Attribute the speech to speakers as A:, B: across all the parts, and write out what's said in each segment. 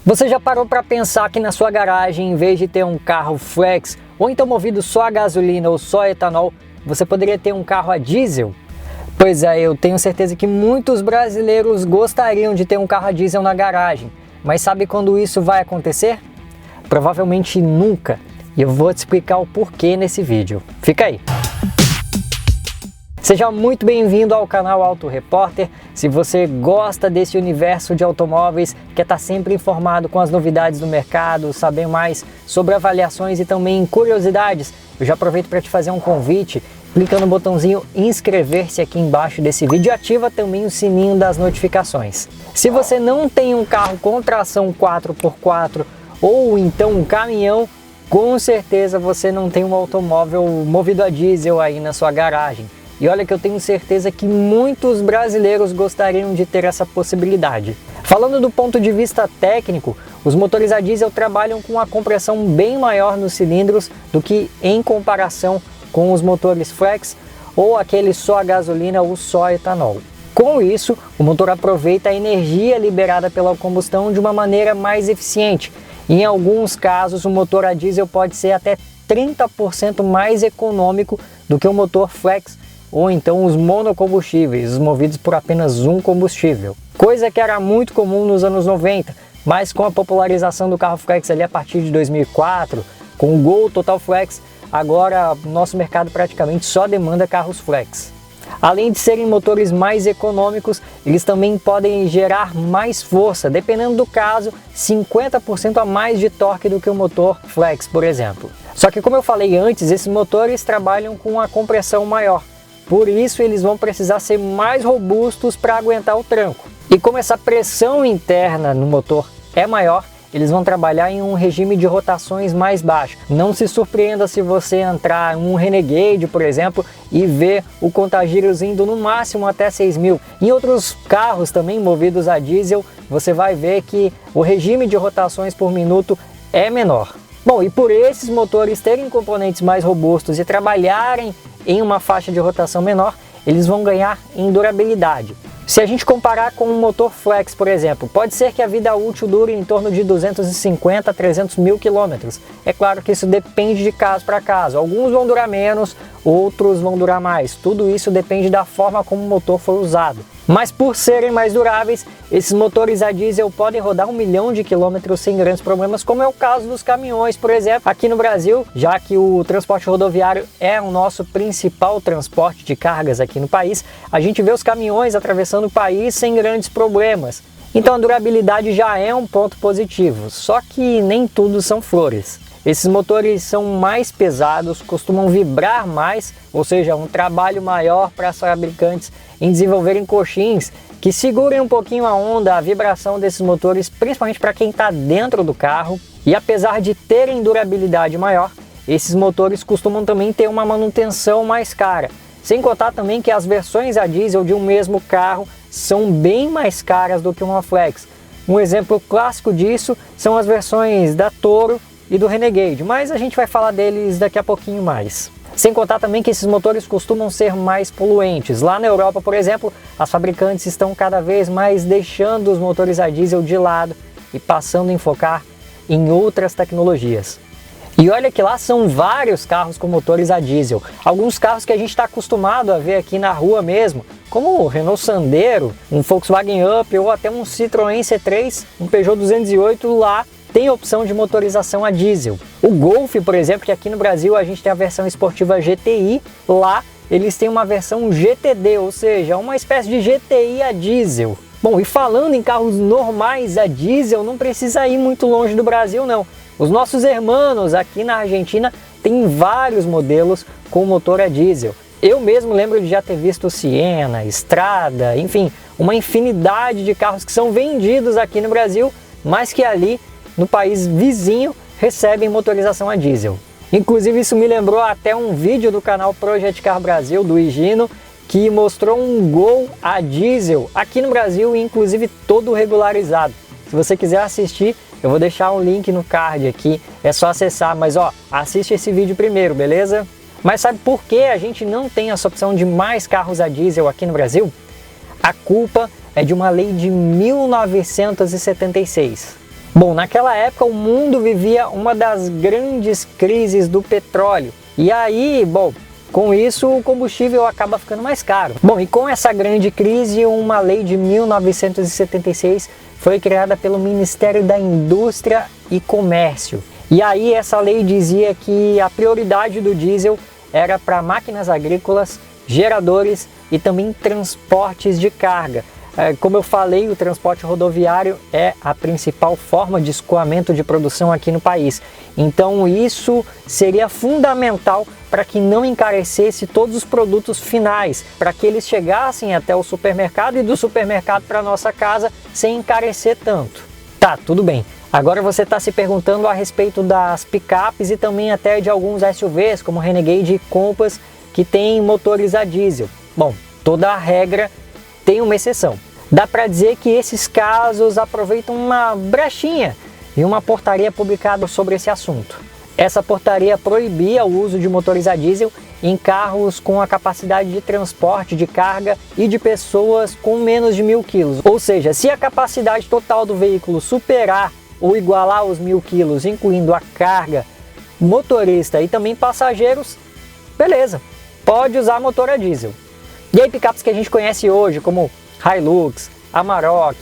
A: Você já parou para pensar que na sua garagem, em vez de ter um carro flex, ou então movido só a gasolina ou só a etanol, você poderia ter um carro a diesel? Pois é, eu tenho certeza que muitos brasileiros gostariam de ter um carro a diesel na garagem. Mas sabe quando isso vai acontecer? Provavelmente nunca. E eu vou te explicar o porquê nesse vídeo. Fica aí! Seja muito bem-vindo ao canal Auto Repórter. Se você gosta desse universo de automóveis, quer estar sempre informado com as novidades do mercado, saber mais sobre avaliações e também curiosidades, eu já aproveito para te fazer um convite. Clica no botãozinho inscrever-se aqui embaixo desse vídeo e ativa também o sininho das notificações. Se você não tem um carro com tração 4x4 ou então um caminhão, com certeza você não tem um automóvel movido a diesel aí na sua garagem. E olha que eu tenho certeza que muitos brasileiros gostariam de ter essa possibilidade. Falando do ponto de vista técnico, os motores a diesel trabalham com uma compressão bem maior nos cilindros do que em comparação com os motores flex ou aqueles só a gasolina ou só a etanol. Com isso, o motor aproveita a energia liberada pela combustão de uma maneira mais eficiente. Em alguns casos, o motor a diesel pode ser até 30% mais econômico do que o motor flex ou então os monocombustíveis, movidos por apenas um combustível. Coisa que era muito comum nos anos 90, mas com a popularização do carro flex ali a partir de 2004, com o Gol Total Flex, agora o nosso mercado praticamente só demanda carros flex. Além de serem motores mais econômicos, eles também podem gerar mais força, dependendo do caso, 50% a mais de torque do que o motor flex, por exemplo. Só que como eu falei antes, esses motores trabalham com uma compressão maior. Por isso eles vão precisar ser mais robustos para aguentar o tranco. E como essa pressão interna no motor é maior, eles vão trabalhar em um regime de rotações mais baixo. Não se surpreenda se você entrar em um Renegade, por exemplo, e ver o contagiros indo no máximo até 6.000. Em outros carros também movidos a diesel, você vai ver que o regime de rotações por minuto é menor. Bom, e por esses motores terem componentes mais robustos e trabalharem em uma faixa de rotação menor, eles vão ganhar em durabilidade. Se a gente comparar com um motor flex, por exemplo, pode ser que a vida útil dure em torno de 250 a 300 mil quilômetros. É claro que isso depende de caso para caso. Alguns vão durar menos, outros vão durar mais. Tudo isso depende da forma como o motor foi usado. Mas por serem mais duráveis, esses motores a diesel podem rodar 1 milhão de quilômetros sem grandes problemas, como é o caso dos caminhões, por exemplo, aqui no Brasil, já que o transporte rodoviário é o nosso principal transporte de cargas aqui no país, a gente vê os caminhões atravessando o país sem grandes problemas. Então a durabilidade já é um ponto positivo, só que nem tudo são flores. Esses motores são mais pesados, costumam vibrar mais, ou seja, um trabalho maior para as fabricantes em desenvolverem coxins que segurem um pouquinho a onda, a vibração desses motores, principalmente para quem está dentro do carro. E apesar de terem durabilidade maior, esses motores costumam também ter uma manutenção mais cara. Sem contar também que as versões a diesel de um mesmo carro são bem mais caras do que uma flex. Um exemplo clássico disso são as versões da Toro e do Renegade, mas a gente vai falar deles daqui a pouquinho mais. Sem contar também que esses motores costumam ser mais poluentes. Lá na Europa, por exemplo, as fabricantes estão cada vez mais deixando os motores a diesel de lado e passando a focar em outras tecnologias. E olha que lá são vários carros com motores a diesel. Alguns carros que a gente está acostumado a ver aqui na rua mesmo, como o Renault Sandero, um Volkswagen Up ou até um Citroën C3, um Peugeot 208 lá, tem opção de motorização a diesel. O Golf, por exemplo, que aqui no Brasil a gente tem a versão esportiva GTI, lá eles têm uma versão GTD, ou seja, uma espécie de GTI a diesel. Bom, e falando em carros normais a diesel, não precisa ir muito longe do Brasil não. Os nossos irmãos aqui na Argentina têm vários modelos com motor a diesel. Eu mesmo lembro de já ter visto Siena, Strada, enfim, uma infinidade de carros que são vendidos aqui no Brasil, mas que ali no país vizinho recebem motorização a diesel. Inclusive isso me lembrou até um vídeo do canal Project Car Brasil, do Higino, que mostrou um Gol a diesel aqui no Brasil e inclusive todo regularizado. Se você quiser assistir, eu vou deixar um link no card aqui, é só acessar, mas assiste esse vídeo primeiro, beleza? Mas sabe por que a gente não tem essa opção de mais carros a diesel aqui no Brasil? A culpa é de uma lei de 1976. Bom, naquela época o mundo vivia uma das grandes crises do petróleo. E aí, bom, com isso o combustível acaba ficando mais caro. Bom, e com essa grande crise, uma lei de 1976 foi criada pelo Ministério da Indústria e Comércio. E aí essa lei dizia que a prioridade do diesel era para máquinas agrícolas, geradores e também transportes de carga. Como eu falei, o transporte rodoviário é a principal forma de escoamento de produção aqui no país. Então isso seria fundamental para que não encarecesse todos os produtos finais, para que eles chegassem até o supermercado e do supermercado para a nossa casa sem encarecer tanto. Tá, tudo bem. Agora você está se perguntando a respeito das picapes e também até de alguns SUVs, como Renegade e Compass, que têm motores a diesel. Bom, toda regra tem uma exceção. Dá para dizer que esses casos aproveitam uma brechinha em uma portaria publicada sobre esse assunto. Essa portaria proibia o uso de motores a diesel em carros com a capacidade de transporte de carga e de pessoas com menos de 1.000 quilos. Ou seja, se a capacidade total do veículo superar ou igualar os 1.000 quilos, incluindo a carga, motorista e também passageiros, beleza, pode usar motor a diesel. E aí picapes que a gente conhece hoje, como Hilux, Amarok,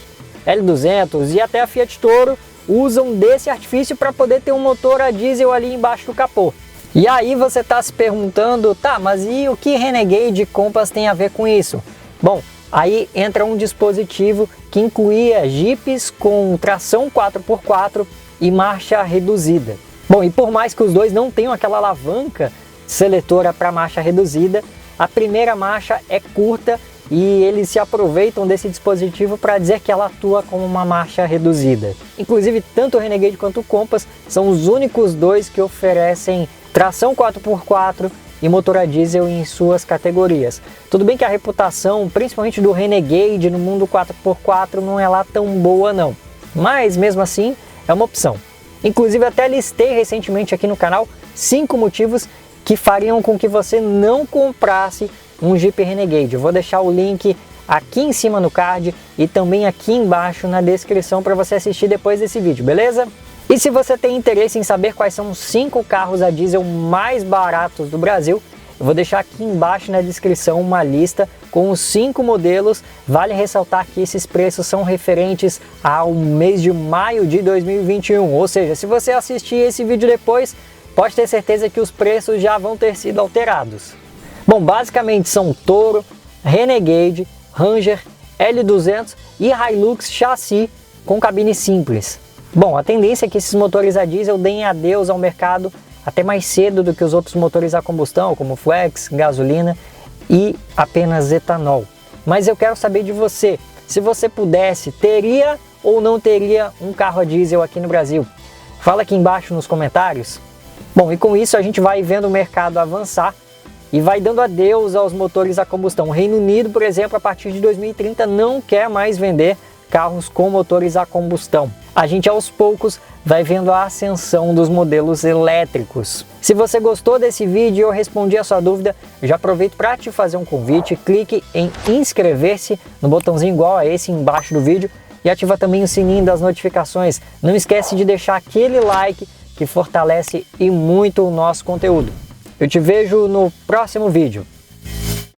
A: L200 e até a Fiat Toro, usam desse artifício para poder ter um motor a diesel ali embaixo do capô. E aí você está se perguntando, tá, mas e o que Renegade e Compass tem a ver com isso? Bom, aí entra um dispositivo que incluía jipes com tração 4x4 e marcha reduzida. Bom, e por mais que os dois não tenham aquela alavanca seletora para marcha reduzida, a primeira marcha é curta e eles se aproveitam desse dispositivo para dizer que ela atua como uma marcha reduzida. Inclusive, tanto o Renegade quanto o Compass são os únicos dois que oferecem tração 4x4 e motor a diesel em suas categorias. Tudo bem que a reputação, principalmente do Renegade no mundo 4x4, não é lá tão boa não, mas mesmo assim é uma opção. Inclusive até listei recentemente aqui no canal 5 motivos que fariam com que você não comprasse um Jeep Renegade. Eu vou deixar o link aqui em cima no card e também aqui embaixo na descrição para você assistir depois desse vídeo, beleza? E se você tem interesse em saber quais são os 5 carros a diesel mais baratos do Brasil, eu vou deixar aqui embaixo na descrição uma lista com os 5 modelos. Vale ressaltar que esses preços são referentes ao mês de maio de 2021, ou seja, se você assistir esse vídeo depois, pode ter certeza que os preços já vão ter sido alterados. Bom, basicamente são Toro, Renegade, Ranger, L200 e Hilux chassi com cabine simples. Bom, a tendência é que esses motores a diesel deem adeus ao mercado até mais cedo do que os outros motores a combustão, como flex, gasolina e apenas etanol. Mas eu quero saber de você, se você pudesse, teria ou não teria um carro a diesel aqui no Brasil? Fala aqui embaixo nos comentários. Bom, e com isso a gente vai vendo o mercado avançar e vai dando adeus aos motores a combustão. O Reino Unido, por exemplo, a partir de 2030 não quer mais vender carros com motores a combustão. A gente aos poucos vai vendo a ascensão dos modelos elétricos. Se você gostou desse vídeo e eu respondi a sua dúvida, eu já aproveito para te fazer um convite. Clique em inscrever-se no botãozinho igual a esse embaixo do vídeo e ativa também o sininho das notificações. Não esquece de deixar aquele like que fortalece e muito o nosso conteúdo. Eu te vejo no próximo vídeo.